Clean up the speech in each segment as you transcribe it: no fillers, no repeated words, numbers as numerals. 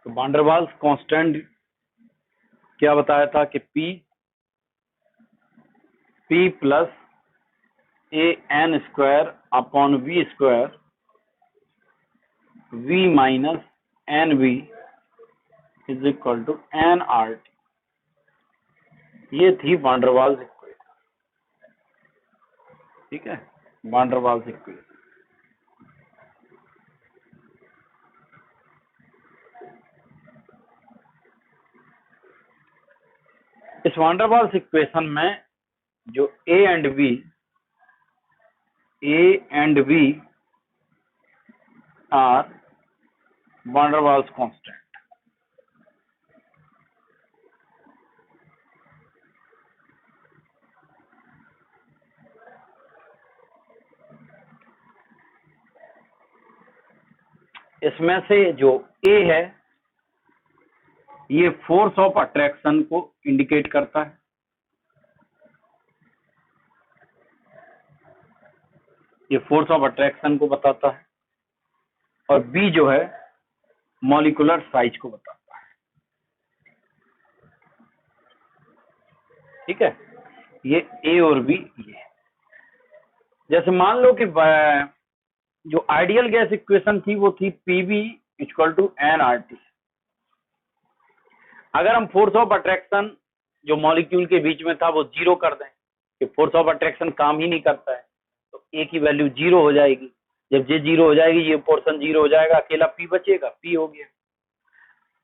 तो वान der Waals constant क्या बताया था कि P plus A N square upon V square V minus N V is equal to N R T. ये थी वान डेर वाल्स इक्वेशन। ठीक है, वान डेर वाल्स इक्वेशन। इस वान डेर वाल्स इक्वेशन में जो A and V are van der Waals constant. इसमें से जो ए है ये फोर्स ऑफ अट्रैक्शन को इंडिकेट करता है, ये फोर्स ऑफ अट्रैक्शन को बताता है, और बी जो है मॉलिक्यूलर साइज को बताता है। ठीक है, ये ए और बी ये। जैसे मान लो कि जो आइडियल गैस इक्वेशन थी वो थी PV equal to N R T. अगर हम फोर्स ऑफ अट्रैक्शन जो मॉलिक्यूल के बीच में था वो जीरो कर दें कि फोर्स ऑफ अट्रैक्शन काम ही नहीं करता है, तो ए की वैल्यू जीरो हो जाएगी। जब ये जीरो हो जाएगी, ये पोर्शन जीरो हो जाएगा, अकेला पी बचेगा, पी हो गया।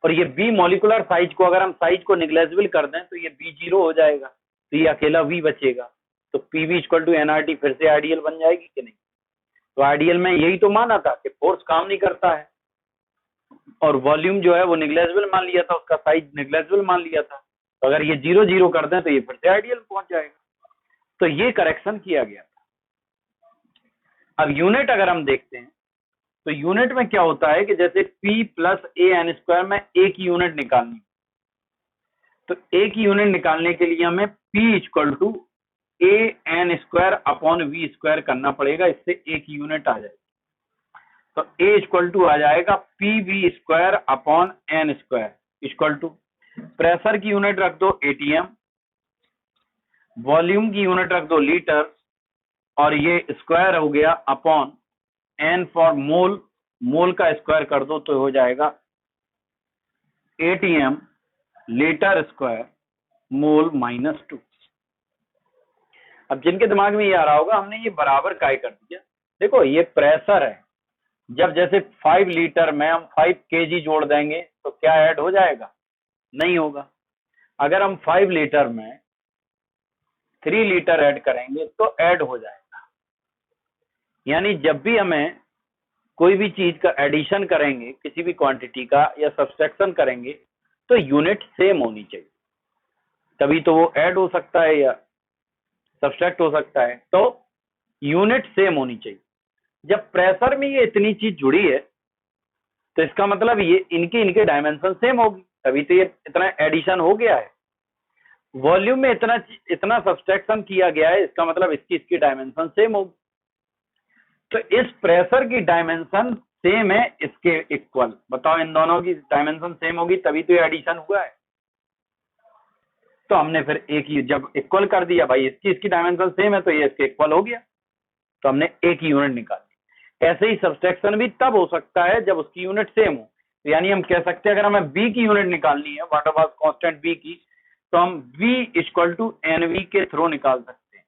और ये बी मॉलिक्यूलर साइज को अगर हम साइज को निग्लेजिबल कर दें तो ये बी जीरो हो जाएगा, तो ये अकेला वी बचेगा। तो पीवी इक्वल टू एनआरटी फिर से आइडियल बन जाएगी कि नहीं? तो आइडियल में यही तो माना था कि फोर्स काम नहीं करता है और वॉल्यूम जो है वो निग्लेजिबल मान लिया था, उसका साइज निग्लेजिबल मान लिया था। तो अगर ये जीरो जीरो कर दें तो ये फिर से आइडियल पहुंच जाएगा। तो ये करेक्शन किया गया था। अब यूनिट अगर हम देखते हैं तो यूनिट में क्या होता है कि जैसे P plus A N square में ए की यूनिट निकालनी, तो ए की यूनिट निकालने के लिए हमें P equal to A N square upon V square करना पड़ेगा, इससे ए की यूनिट आ जाएगी। तो ए इक्वल टू आ जाएगा P V square upon N square equal to pressure की यूनिट रख दो एटीएम, वॉल्यूम की यूनिट रख दो लीटर, और ये स्क्वायर हो गया अपॉन एन फॉर मोल, मोल का स्क्वायर कर दो तो हो जाएगा ATM litre square mole minus 2। अब जिनके दिमाग में ये आ रहा होगा हमने ये बराबर काय कर दिया, देखो ये प्रेशर है, जब जैसे 5 लीटर में हम 5 केजी जोड़ देंगे तो क्या ऐड हो जाएगा? नहीं होगा। अगर हम 5 लीटर में 3 लीटर ऐड करेंगे तो ऐड हो जाएगा। यानी जब भी हमें कोई भी चीज का एडिशन करेंगे, किसी भी क्वांटिटी का या सब्सट्रैक्शन करेंगे, तो यूनिट सेम होनी चाहिए, तभी तो वो ऐड हो सकता है या सब्सट्रैक्ट हो सकता है। तो यूनिट सेम होनी चाहिए। जब प्रेशर में ये इतनी चीज जुड़ी है तो इसका मतलब ये इनके डायमेंशन सेम होगी, तभी तो ये इतना एडिशन हो गया है। वॉल्यूम में इतना सब्सट्रैक्शन किया गया है, इसका मतलब इसकी डायमेंशन सेम होगी। तो इस प्रेशर की डायमेंशन सेम है इसके इक्वल। बताओ, इन दोनों की डायमेंशन सेम होगी तभी तो ये एडिशन हुआ है। तो हमने फिर एक ही जब इक्वल कर दिया, भाई इसकी डायमेंशन सेम है तो ये इसके इक्वल हो गया, तो हमने एक ही यूनिट निकाली। ऐसे ही सब्सट्रैक्शन भी तब हो सकता है जब उसकी यूनिट सेम हो। तो यानी हम कह सकते हैं अगर हमें बी की यूनिट निकालनी है, van der Waals constant B की, तो हम v equal to N V के थ्रू निकाल सकते हैं,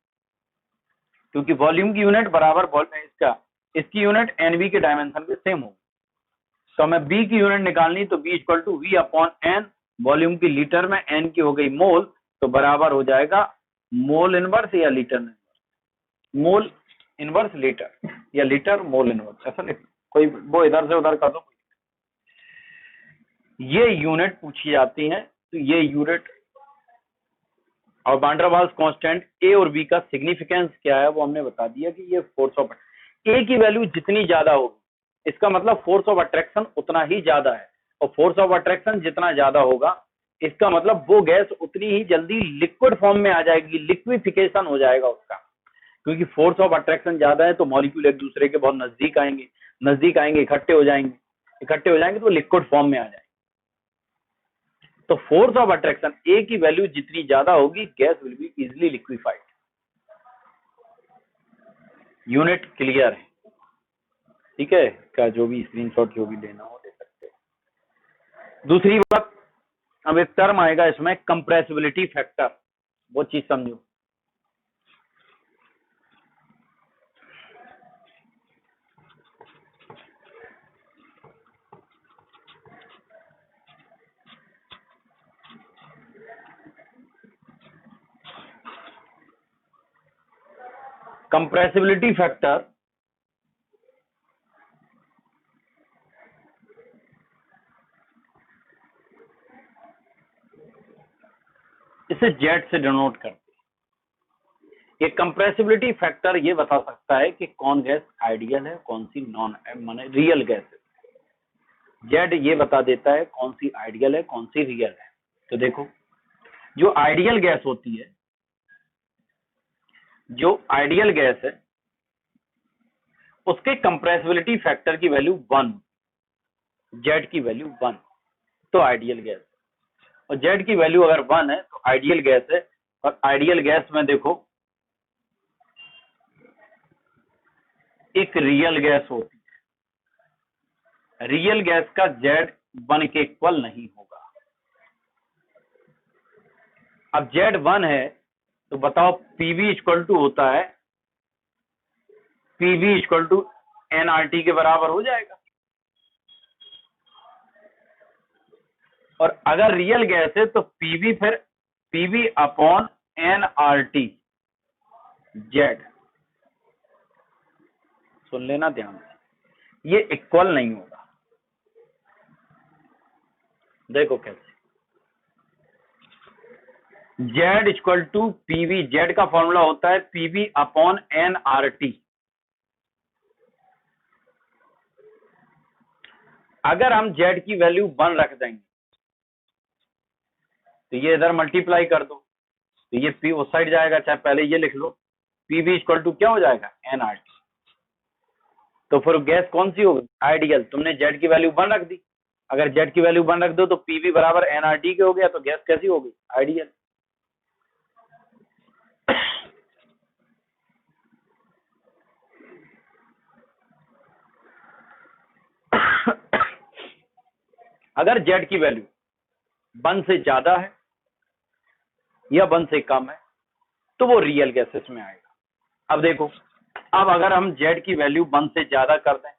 क्योंकि वॉल्यूम की यूनिट बराबर इसकी यूनिट एन वी के डायमेंशन के सेम होगी। तो हमें बी की यूनिट निकालनी, तो B equal to V upon N, volume की लीटर में, एन की हो गई मोल, तो बराबर हो जाएगा मोल इनवर्स या litre inverse, mole inverse litre या लीटर मोल इनवर्स, ऐसा नहीं, कोई वो इधर से उधर कर दो। ये यूनिट पूछी जाती है। तो ये यूनिट और वान डेर वाल्स कांस्टेंट ए और बी का सिग्निफिकेंस क्या है वो हमने बता दिया कि ये फोर्स ऑफ ए की वैल्यू जितनी ज्यादा होगी इसका मतलब फोर्स ऑफ अट्रैक्शन उतना ही ज्यादा है, और फोर्स ऑफ अट्रैक्शन जितना ज्यादा होगा इसका मतलब वो गैस उतनी ही जल्दी लिक्विड फॉर्म में आ जाएगी, लिक्विफिकेशन हो जाएगा उसका। क्योंकि फोर्स ऑफ अट्रैक्शन ज्यादा है तो मॉलिक्यूल एक दूसरे के बहुत नजदीक आएंगे, इकट्ठे हो जाएंगे तो लिक्विड फॉर्म में आ जाएंगे। तो फोर्स ऑफ अट्रैक्शन ए की वैल्यू जितनी ज्यादा होगी gas will be easily liquefied. Unit clear है? ठीक है, का जो भी स्क्रीनशॉट जो भी लेना हो ले सकते हैं। दूसरी बात, अब एक टर्म आएगा इसमें कंप्रेसिबिलिटी फैक्टर, वो चीज समझो। कंप्रेसिबिलिटी फैक्टर इसे जेड से डिनोट करते हैं। ये कंप्रेसिबिलिटी फैक्टर ये बता सकता है कि कौन गैस आइडियल है, कौन सी नॉन माने रियल गैस है। जेड ये बता देता है कौन सी आइडियल है, कौन सी रियल है। तो देखो, जो आइडियल गैस होती है, जो आइडियल गैस है उसके कंप्रेसिबिलिटी फैक्टर की वैल्यू 1, जेड की वैल्यू 1, तो आइडियल गैस। और जेड की वैल्यू अगर 1 है तो आइडियल गैस है। और आइडियल गैस में देखो एक रियल गैस होती है, रियल गैस का जेड 1 के इक्वल नहीं होगा। अब जेड 1 है तो बताओ पीवी इक्वल टू होता है, पीवी इक्वल टू एनआरटी के बराबर हो जाएगा। और अगर रियल गैस है तो पीवी फिर पीवी अपॉन एनआरटी जेड। सुन लेना ध्यान से, ये इक्वल नहीं होगा। देखो कैसे, Z equal to PV, Z का फॉर्मूला होता है पीवी अपॉन एनआरटी। अगर हम जेड की वैल्यू 1 रख देंगे तो ये इधर मल्टीप्लाई कर दो, तो ये पी उस साइड जाएगा, चाहे पहले ये लिख लो, पीवी इक्वल टू क्या हो जाएगा, एनआरटी। तो फिर गैस कौन सी होगी, आइडियल। तुमने जेड की वैल्यू 1 रख दी, अगर जेड की वैल्यू 1 रख दो तो पीवी बराबर एनआरटी के हो गया, तो गैस कैसी होगी, आइडियल। अगर जेड की वैल्यू 1 से ज्यादा है या 1 से कम है तो वो रियल गैसेस में आएगा। अब देखो, अब अगर हम जेड की वैल्यू 1 से ज्यादा कर दें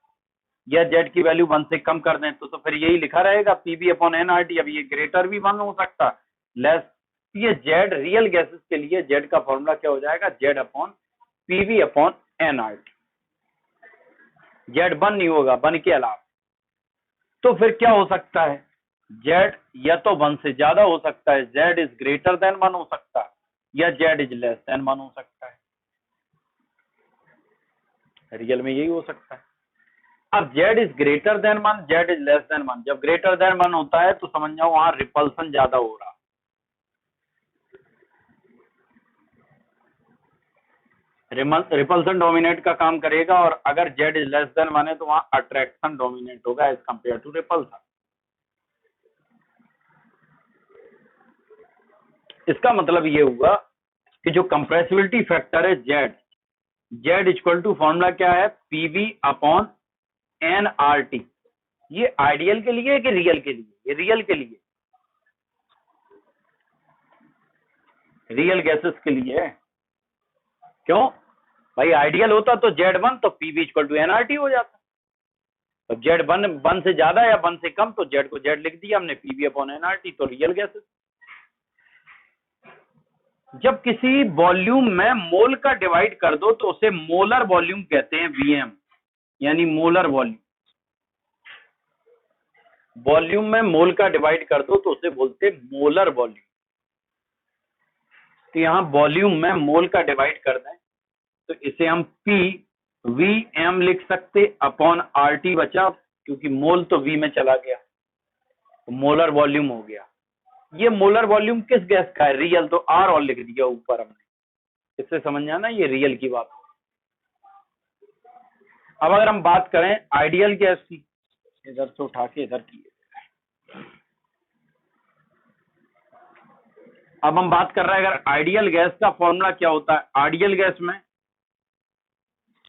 या जेड की वैल्यू 1 से कम कर दें तो फिर यही लिखा रहेगा पीवी अपॉन एनआरटी। अब ये ग्रेटर भी 1 हो सकता, लेस। ये जेड रियल गैसेस के लिए जेड का फॉर्मूला क्या हो जाएगा, Z upon PV upon NRT. Z 1 नहीं होगा, 1 के अलावा। तो फिर क्या हो सकता है, जेड या तो 1 से ज्यादा हो सकता है, जेड इज ग्रेटर देन 1 हो सकता है, या जेड इज लेस देन 1 हो सकता है। रियल में यही हो सकता है। अब Z is greater then 1, Z is less than 1। जब ग्रेटर देन 1 होता है तो समझ जाओ वहां रिपल्सन ज्यादा हो रहा, रिपल्सन डोमिनेट का काम करेगा। और अगर जेड इज लेस देन 1 है तो वहां अट्रैक्शन डोमिनेट होगा एज कंपेयर टू रिपल्सन। इसका मतलब ये हुआ कि जो कंप्रेसिबिलिटी फैक्टर है Z, Z equal to formula क्या है, पीवी अपॉन एनआरटी। ये आइडियल के लिए है कि रियल के लिए, ये रियल के लिए, रियल गैसेस के लिए है। क्यों भाई, आइडियल होता तो जेड 1 तो पीवी इक्वल टू एनआरटी हो जाता। तो जेड 1 से ज्यादा या 1 से कम तो जेड को जेड लिख दिया हमने, पीवी अपॉन एनआरटी, तो रियल गैसेस। जब किसी वॉल्यूम में मोल का डिवाइड कर दो तो उसे मोलर वॉल्यूम कहते हैं, वीएम, यानी मोलर वॉल्यूम। वॉल्यूम में मोल का डिवाइड कर दो तो उसे बोलते हैं मोलर वॉल्यूम। तो यहां वॉल्यूम में मोल का डिवाइड कर दें तो इसे हम पी वी एम लिख सकते अपॉन आर टी बचा, क्योंकि मोल तो वी में चला गया, तो मोलर वॉल्यूम हो गया। ये मोलर वॉल्यूम किस गैस का है, रियल, तो आर और लिख दिया ऊपर हमने। इससे समझ जाना ये रियल की बात। अब अगर हम बात करें आइडियल गैस की, इधर से उठा के इधर की, अब हम बात कर रहे हैं अगर आइडियल गैस का फॉर्मूला क्या होता है। आइडियल गैस में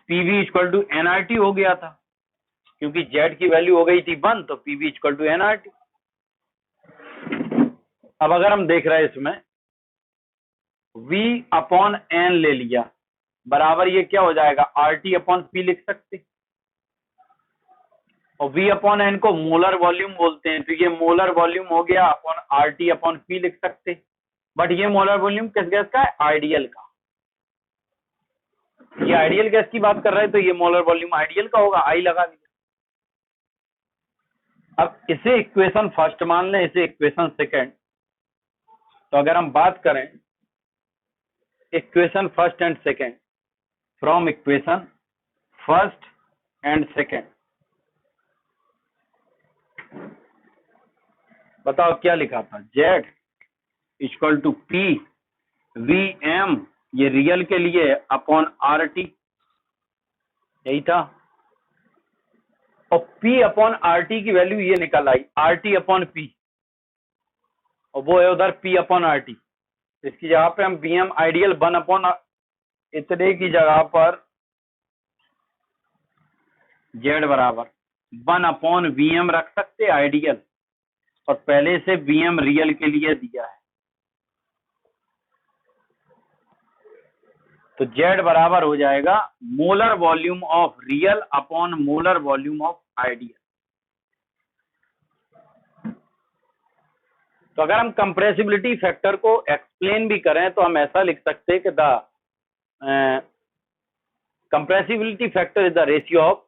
पीवी इक्वल टू एनआरटी हो गया था, क्योंकि जेड की वैल्यू हो गई थी 1, तो पीवी इक्वल टू एनआरटी। अब अगर हम देख रहे हैं इसमें V अपॉन एन ले लिया, बराबर ये क्या हो जाएगा, आरटी अपॉन पी लिख सकते, और V अपॉन एन को मोलर वॉल्यूम बोलते हैं, तो ये मोलर वॉल्यूम हो गया अपॉन आरटी अपॉन पी लिख सकते। बट ये मोलर वॉल्यूम किस गैस का है, आइडियल का। ये आइडियल गैस की बात कर रहे हैं, तो ये मोलर वॉल्यूम आइडियल का होगा, आई लगा दिया। अब इसे इक्वेशन फर्स्ट मान लें, इसे इक्वेशन सेकंड। तो अगर हम बात करें equation first and second, from equation first and second, बताओ क्या लिखा था, Z equal to P V M, ये रियल के लिए, अपॉन आर टी, यही था। और P अपॉन आर टी की वैल्यू ये निकल आई, आर टी अपॉन पी, और वो है उधर P अपॉन आर टी। इसकी जगह पे हम Vm आइडियल 1 अपॉन इतने की जगह पर Z बराबर 1 अपॉन Vm रख सकते आइडियल, और पहले से Vm रियल के लिए दिया है, तो Z बराबर हो जाएगा molar volume of real upon molar volume of ideal. तो अगर हम कंप्रेसिबिलिटी फैक्टर को एक्सप्लेन भी करें तो हम ऐसा लिख सकते हैं कि the compressibility factor is the ratio of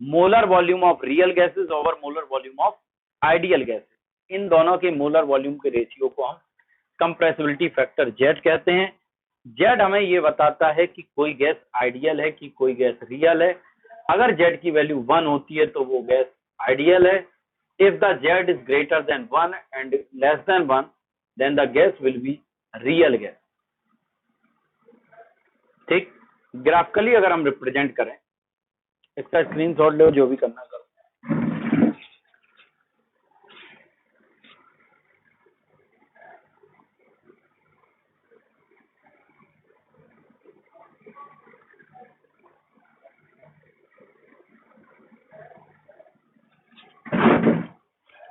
molar volume of real gases over molar volume of ideal gases. इन दोनों के मोलर वॉल्यूम के रेशियो को हम कंप्रेसिबिलिटी फैक्टर Z कहते हैं। Z हमें ये बताता है कि कोई गैस आइडियल है कि कोई गैस रियल है। अगर Z की वैल्यू 1 होती है तो वो गैस आइडियल है। If the Z is greater than 1 and less than 1, then the gas will be real gas. ठीक, ग्राफिकली अगर हम रिप्रेजेंट करें, इसका स्क्रीनशॉट लो, जो भी करना करो।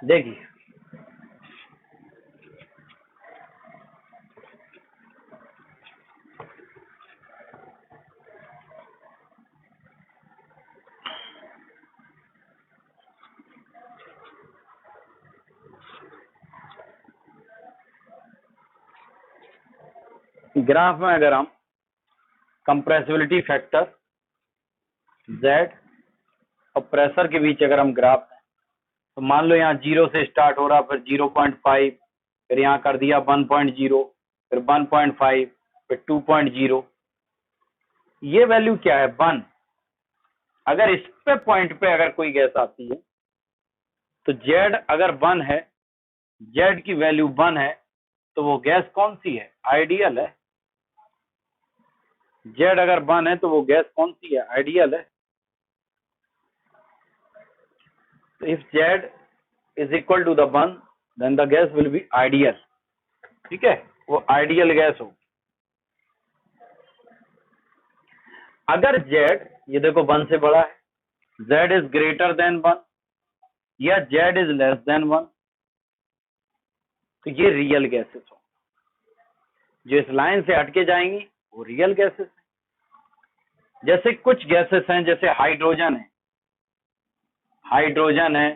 देखिए ग्राफ में अगर हम कंप्रेसिबिलिटी फैक्टर Z और प्रेशर के बीच अगर हम ग्राफ है, तो मान लो यहाँ 0 से स्टार्ट हो रहा, फिर 0.5, फिर यहाँ कर दिया 1.0, फिर 1.5, फिर 2.0। ये वैल्यू क्या है, 1। अगर इस पे पॉइंट पे अगर कोई गैस आती है तो Z अगर 1 है, Z की वैल्यू 1 है, तो वो गैस कौन सी है, आइडियल है। Z अगर 1 है तो वो गैस कौन सी है, आइडियल है। तो if Z is equal to the 1, then the gas will be ideal. ठीक है, वो आइडियल गैस हो। अगर Z, ये देखो 1 से बड़ा है, Z इज ग्रेटर देन 1 या Z इज लेस देन 1, तो ये रियल गैसेस हो। जो इस लाइन से हटके जाएंगी वो रियल गैसेस हैं। जैसे कुछ गैसेस हैं, जैसे हाइड्रोजन है, हाइड्रोजन है,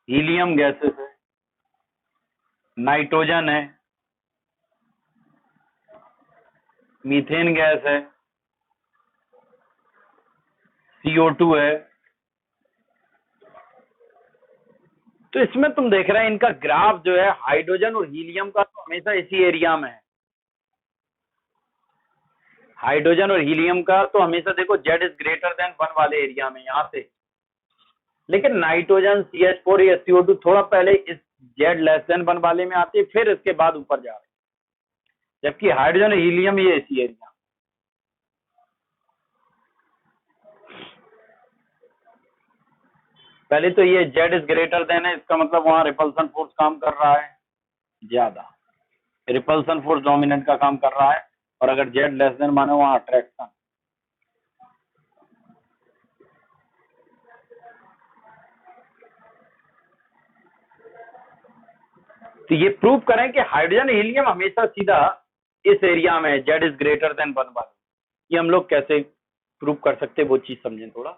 हीलियम गैसेस है, नाइट्रोजन है, मीथेन गैस है, CO2 है। तो इसमें तुम देख रहे हैं इनका ग्राफ जो है, हाइड्रोजन और हीलियम का तो हमेशा इसी एरिया में है। हाइड्रोजन और हीलियम का तो हमेशा देखो Z इज ग्रेटर देन 1 वाले एरिया में, यहां से। लेकिन नाइट्रोजन, CH4 या CO2 थोड़ा पहले इस Z लेस देन 1 वाले में आते, फिर इसके बाद ऊपर जा रहे, जबकि हाइड्रोजन और हीलियम ये इसी एरिया। पहले तो ये Z इज ग्रेटर देन है, इसका मतलब वहां रिपल्सन फोर्स काम कर रहा है ज्यादा। रिपल्सन फोर्स डोमिनेंट का काम कर रहा है, और अगर जेड लेस देन वन है वहां अट्रैक्शन। तो ये प्रूव करें कि हाइड्रोजन हीलियम हमेशा सीधा इस एरिया में Z is greater than one वाला। ये हम लोग कैसे प्रूव कर सकते हैं वो चीज समझें थोड़ा।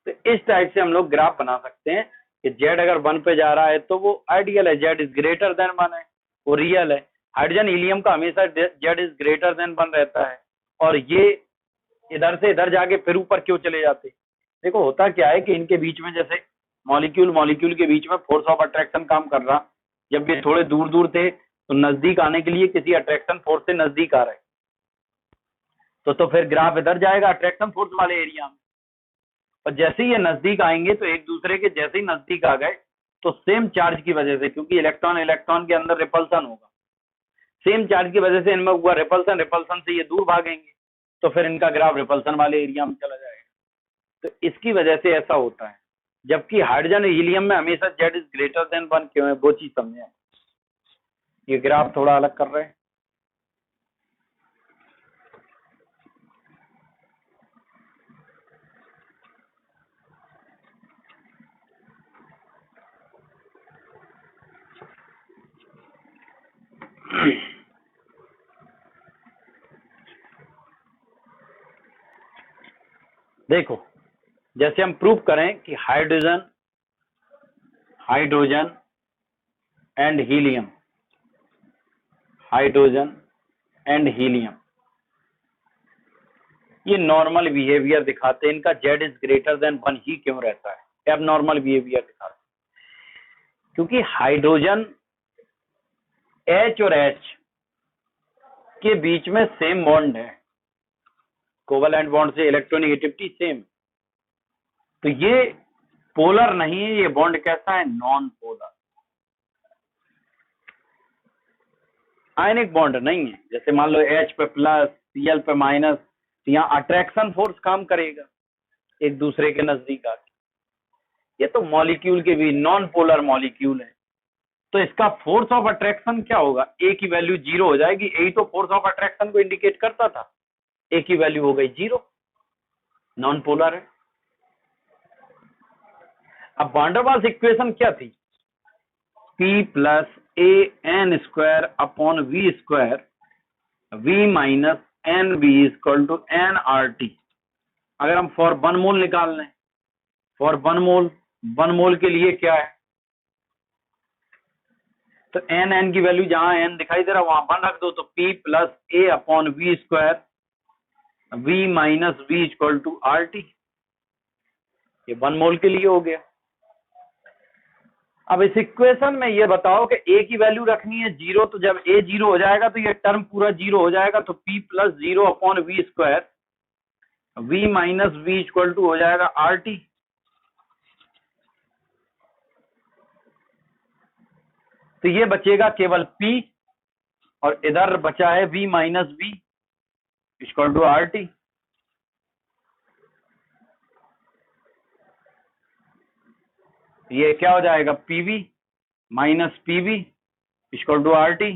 तो इस टाइप से हम लोग ग्राफ बना सकते हैं कि जेड अगर वन पे जा रहा है तो वो आइडियल है, Z is greater than one है, वो रियल है। हाइड्रोजन हीलियम का हमेशा Z is greater than one रहता है, और ये इधर से इधर जाके फिर ऊपर क्यों चले जाते। देखो होता क्या है कि इनके बीच में जैसे मॉलिक्यूल मॉलिक्यूल के बीच में फोर्स ऑफ अट्रैक्शन काम कर रहा, जब ये थोड़े दूर दूर थे तो नजदीक आने के लिए किसी अट्रैक्शन फोर्स से नजदीक आ रहे, तो फिर ग्राफ इधर जाएगा अट्रैक्शन फोर्स वाले एरिया में। और जैसे ही ये नजदीक आएंगे तो एक दूसरे के जैसे ही नजदीक आ गए तो सेम चार्ज की वजह से, क्योंकि इलेक्ट्रॉन इलेक्ट्रॉन के अंदर रिपल्सन होगा, सेम चार्ज की वजह से इनमें हुआ रिपल्सन, रिपल्सन से ये दूर भागेंगे, तो फिर इनका ग्राफ रिपल्सन वाले एरिया में चला जाएगा। तो इसकी वजह से ऐसा होता है। जबकि हाइड्रोजन हीलियम में हमेशा Z is greater than one क्यों है, वो चीज समझे। ये ग्राफ थोड़ा अलग कर रहे हैं। देखो जैसे हम प्रूव करें कि hydrogen hydrogen and helium, hydrogen and helium ये नॉर्मल बिहेवियर दिखाते हैं, इनका Z is greater than one ही क्यों रहता है, अब नॉर्मल बिहेवियर दिखाते हैं। क्योंकि हाइड्रोजन एच और एच के बीच में सेम बॉन्ड है, कोवलेंट बॉन्ड से इलेक्ट्रोनेगेटिविटी सेम, तो ये पोलर नहीं है, ये बॉन्ड कैसा है, नॉन पोलर, आयनिक बॉन्ड नहीं है। जैसे मान लो H पे प्लस Cl पे माइनस, तो यहाँ अट्रैक्शन फोर्स काम करेगा एक दूसरे के नजदीक आके। ये तो मॉलिक्यूल के भी नॉन पोलर मॉलिक्यूल है, तो इसका फोर्स ऑफ अट्रैक्शन क्या होगा, ए की वैल्यू जीरो हो जाएगी। यही तो फोर्स ऑफ अट्रैक्शन को इंडिकेट करता था, ए की वैल्यू हो गई जीरो, नॉन पोलर है। अब वान डेर वाल्स इक्वेशन क्या थी, P plus A N square upon V square V minus N B equal to N R T. अगर हम फॉर वन मोल निकाल लें, फॉर वन मोल के लिए क्या है, तो एन एन की वैल्यू जहां एन दिखाई दे रहा वहां वन रख दो, तो P plus A upon V square V minus V equal to R T, ये वन मोल के लिए हो गया। अब इस इक्वेशन में ये बताओ कि ए की वैल्यू रखनी है जीरो, तो जब ए जीरो हो जाएगा तो ये टर्म पूरा जीरो हो जाएगा, तो P plus zero upon V square V minus V equal to हो जाएगा आर टी। तो ये बचेगा केवल P, और इधर बचा है V minus V equal to R T. ये क्या हो जाएगा, PV minus PV equal to R T.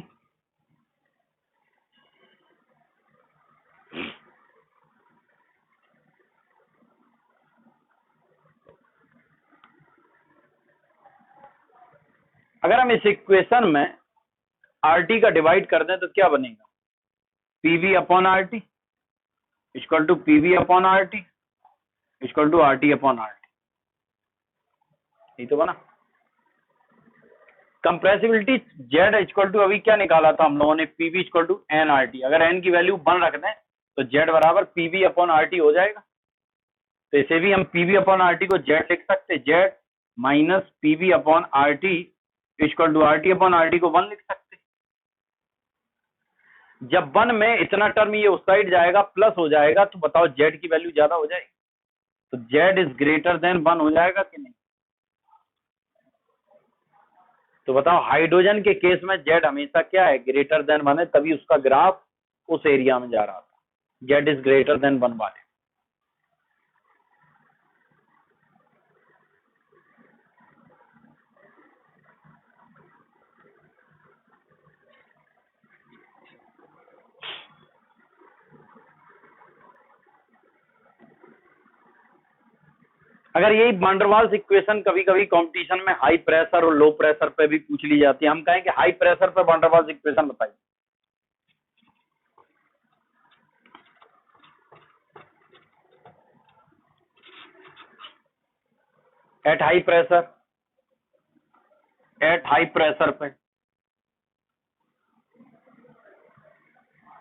अगर हम इस इक्वेशन में आर टी का डिवाइड कर दें तो क्या बनेगा, PV upon R T equal to PV upon R T equal to R T upon R T, यही तो बना। कंप्रेसिबिलिटी जेड इक्वल टू अभी क्या निकाला था हम लोगों ने, PV equal to N R T. अगर एन की वैल्यू वन रख दें तो जेड बराबर पीवी अपॉन आर टी हो जाएगा। तो इसे भी हम पीवी अपॉन आर टी को जेड लिख सकते, Z minus PV upon R T equal to R T upon R T को वन लिख सकते। जब वन में इतना टर्म ये उस साइड जाएगा प्लस हो जाएगा, तो बताओ जेड की वैल्यू ज्यादा हो जाएगी, तो Z is greater than one हो जाएगा कि नहीं। तो बताओ हाइड्रोजन के केस में जेड हमेशा क्या है, ग्रेटर देन वन है, तभी उसका ग्राफ उस एरिया में जा रहा था, Z is greater than one वाले। अगर यही वैन डर वाल्स इक्वेशन कभी कभी कंपटीशन में हाई प्रेशर और लो प्रेशर पे भी पूछ ली जाती है, हम कहें कि हाई प्रेशर पे वैन डर वाल्स इक्वेशन बताइए। एट हाई प्रेशर पे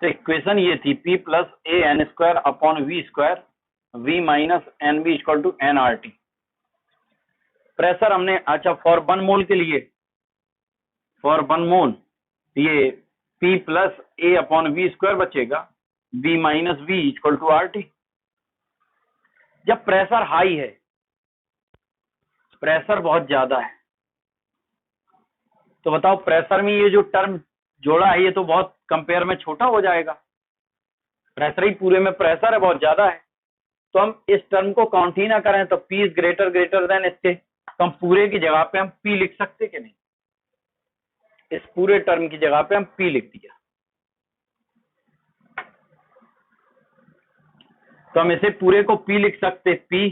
तो इक्वेशन ये थी P plus A N square upon V square V minus N B equal to N R T. Pressure हमने, अच्छा फॉर 1 मोल के लिए, फॉर 1 मोल ये P plus A upon V square बचेगा V minus V equal to R T. जब pressure high है, pressure बहुत ज्यादा है, तो बताओ प्रेशर में ये जो टर्म जोड़ा है ये तो बहुत कंपेयर में छोटा हो जाएगा। प्रेशर ही पूरे में प्रेशर है, बहुत ज्यादा है, तो हम इस टर्म को काउंट ही ना करें तो P इज ग्रेटर देन इसके, तो हम पूरे की जगह पे हम P लिख सकते कि नहीं? इस पूरे टर्म की जगह पे हम P लिख दिया, तो हम इसे पूरे को P लिख सकते, P,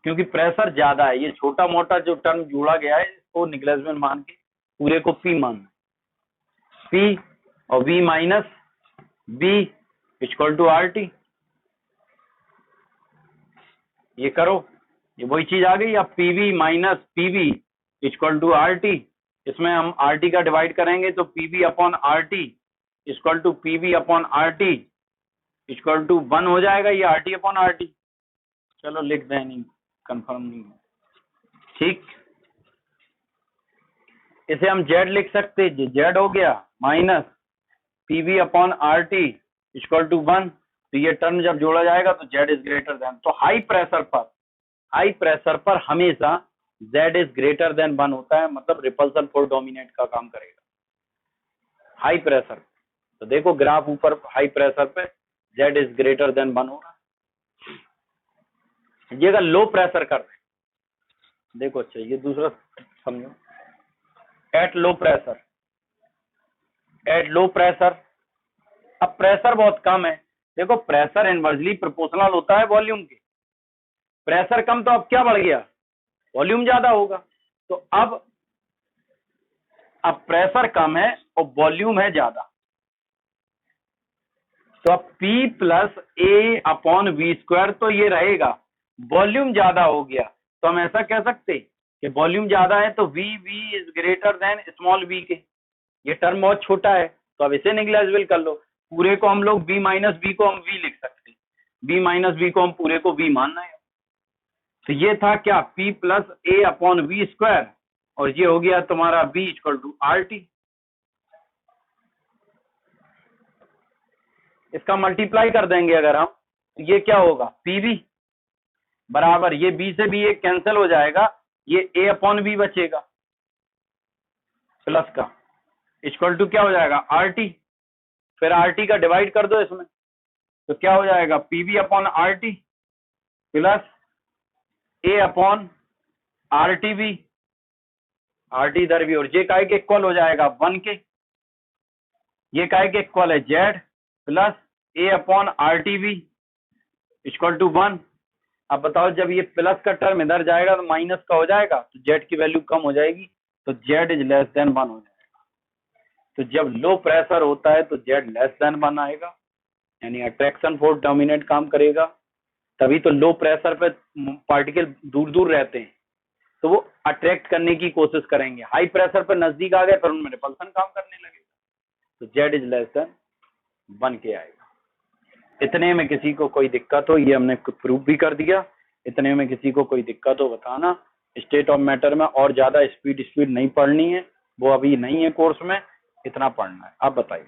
क्योंकि प्रेशर ज्यादा है। ये छोटा मोटा जो टर्म जोड़ा गया है इसको निग्लेजिबल मान के पूरे को P मानना, P और V minus B equal to R T. ये करो, ये वही चीज आ गई। अब PV minus PV equal to R T, इसमें हम आर टी का डिवाइड करेंगे तो PV upon R T equal to PV upon R T equal to 1 हो जाएगा, ये R T upon R T. चलो लिख दें, नहीं कंफर्म नहीं है, ठीक। इसे हम Z लिख सकते, Z हो गया minus PV upon R T equal to 1, तो ये टर्म जब जोड़ा जाएगा तो Z इज ग्रेटर देन, तो हाई प्रेशर पर हमेशा Z इज ग्रेटर देन 1 होता है, मतलब रिपल्सन फोर्स डोमिनेट का काम करेगा हाई प्रेशर। तो देखो ग्राफ ऊपर हाई प्रेशर पे Z इज ग्रेटर देन 1 हो रहा है। ये अगर लो प्रेशर कर रहे, देखो अच्छा ये दूसरा समझो, एट लो प्रेशर, अब प्रेशर बहुत कम है। देखो प्रेशर इनवर्सली प्रोपोर्शनल होता है वॉल्यूम के, प्रेशर कम तो अब क्या बढ़ गया, वॉल्यूम ज्यादा होगा। तो अब प्रेशर कम है और वॉल्यूम है ज्यादा, तो अब P plus A upon V square तो ये रहेगा, वॉल्यूम ज्यादा हो गया तो हम ऐसा कह सकते कि वॉल्यूम ज्यादा है तो V is greater then small v के। ये टर्म बहुत छोटा है तो अब इसे निग्लेजिबल कर लो, पूरे को हम लोग V माइनस V को हम V लिख सकते, V माइनस V को हम पूरे को V मानना है। तो ये था क्या, P plus A upon V square, और ये हो गया तुम्हारा V equal to R T. इसका मल्टीप्लाई कर देंगे अगर हम, तो ये क्या होगा, PV बराबर, ये B से भी एक कैंसिल हो जाएगा, ये A अपॉन V बचेगा प्लस का, इक्वल टू क्या हो जाएगा RT, फिर RT का डिवाइड कर दो इसमें, तो क्या हो जाएगा PV upon RT plus A upon RTV, RT इधर भी, और J का एक इक्वल हो जाएगा 1 के, ये का एक इक्वल है Z plus A upon RTV equal to 1। अब बताओ जब ये प्लस का टर्म इधर जाएगा तो माइनस का हो जाएगा, तो Z की वैल्यू कम हो जाएगी, तो Z इज लेस देन 1 हो जाएगा। तो जब लो प्रेशर होता है तो Z लेस देन 1 आएगा, यानी अट्रैक्शन फोर्स डोमिनेट काम करेगा। तभी तो लो प्रेशर पे पार्टिकल दूर दूर रहते हैं तो वो अट्रैक्ट करने की कोशिश करेंगे, हाई प्रेशर पर नजदीक आ गए फिर उनमें रिपल्सन काम करने लगेगा, तो Z इज लेस देन 1 के आएगा। इतने में किसी को कोई दिक्कत हो, ये हमने प्रूव भी कर दिया, इतने में किसी को कोई दिक्कत हो बताना। स्टेट ऑफ मैटर में और ज्यादा स्पीड नहीं पढ़नी है, वो अभी नहीं है कोर्स में, इतना पढ़ना है। आप बताइए।